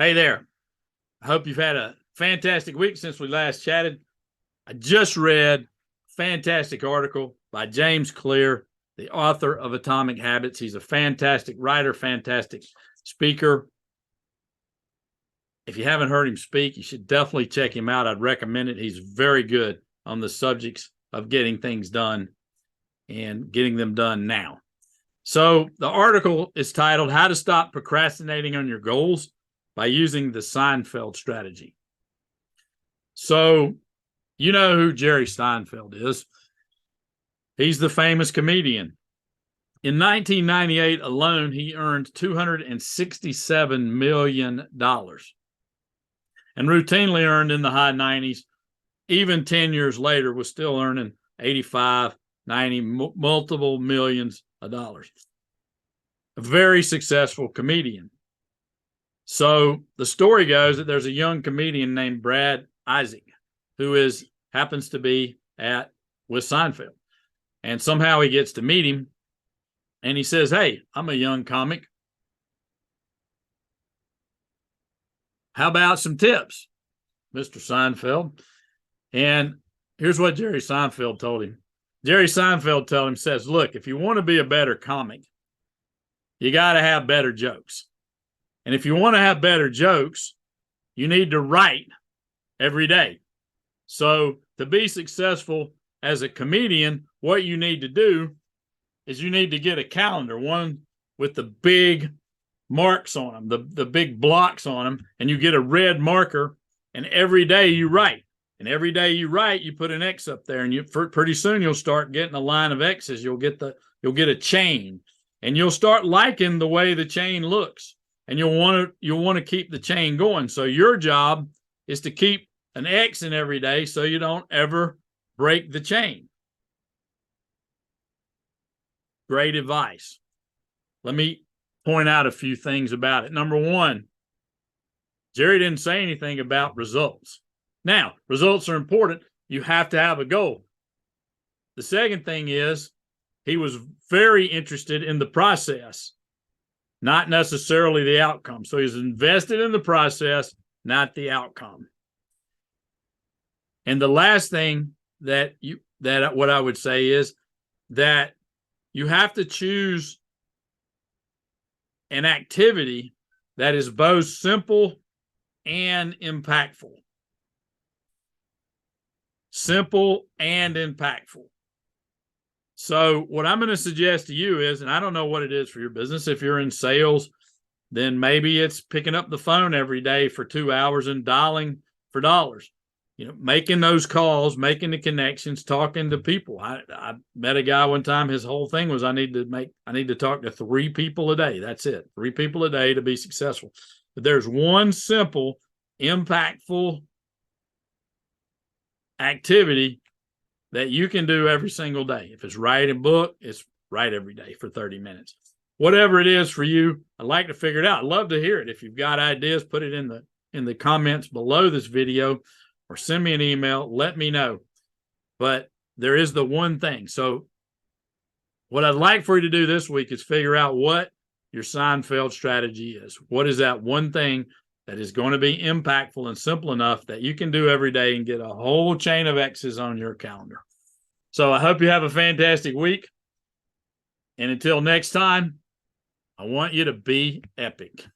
Hey there. I hope you've had a fantastic week since we last chatted. I just read a fantastic article by James Clear, the author of Atomic Habits. He's a fantastic writer, fantastic speaker. If you haven't heard him speak, you should definitely check him out. I'd recommend it. He's very good on the subjects of getting things done and getting them done now. So the article is titled How to Stop Procrastinating on Your Goals by Using the Seinfeld Strategy. So you know who Jerry Seinfeld is. He's the famous comedian. In 1998 alone, he earned $267 million and routinely earned in the high 90s. Even 10 years later, was still earning 85, 90, multiple millions of dollars. A very successful comedian. So the story goes that there's a young comedian named Brad Isaac who happens to be with Seinfeld. And somehow he gets to meet him and he says, "Hey, I'm a young comic. How about some tips, Mr. Seinfeld?" And here's what Jerry Seinfeld told him. Jerry Seinfeld told him, says, "Look, if you want to be a better comic, you got to have better jokes. And if you want to have better jokes, you need to write every day. So to be successful as a comedian, what you need to do is you need to get a calendar, one with the big marks on them, the big blocks on them, and you get a red marker, and every day you write. And every day you write, you put an X up there, and pretty soon you'll start getting a line of X's. You'll get a chain, and you'll start liking the way the chain looks. And you'll want to keep the chain going. So your job is to keep an X in every day so you don't ever break the chain." Great advice. Let me point out a few things about it. Number one, Jerry didn't say anything about results. Now, results are important. You have to have a goal. The second thing is he was very interested in the process, not necessarily the outcome. So he's invested in the process, not the outcome. And the last thing that what I would say is that you have to choose an activity that is both simple and impactful. Simple and impactful. So what I'm going to suggest to you is, and I don't know what it is for your business. If you're in sales, then maybe it's picking up the phone every day for 2 hours and dialing for dollars. Making those calls, making the connections, talking to people. I met a guy one time. His whole thing was, I need to talk to 3 people a day. That's it. 3 people a day to be successful. But there's one simple, impactful activity that you can do every single day. If it's write a book, it's write every day for 30 minutes. Whatever it is for you, I'd like to figure it out. I'd love to hear it. If you've got ideas, put it in the comments below this video or send me an email. Let me know. But there is the one thing. So what I'd like for you to do this week is figure out what your Seinfeld strategy is. What is that one thing that is going to be impactful and simple enough that you can do every day and get a whole chain of X's on your calendar? So I hope you have a fantastic week. And until next time, I want you to be epic.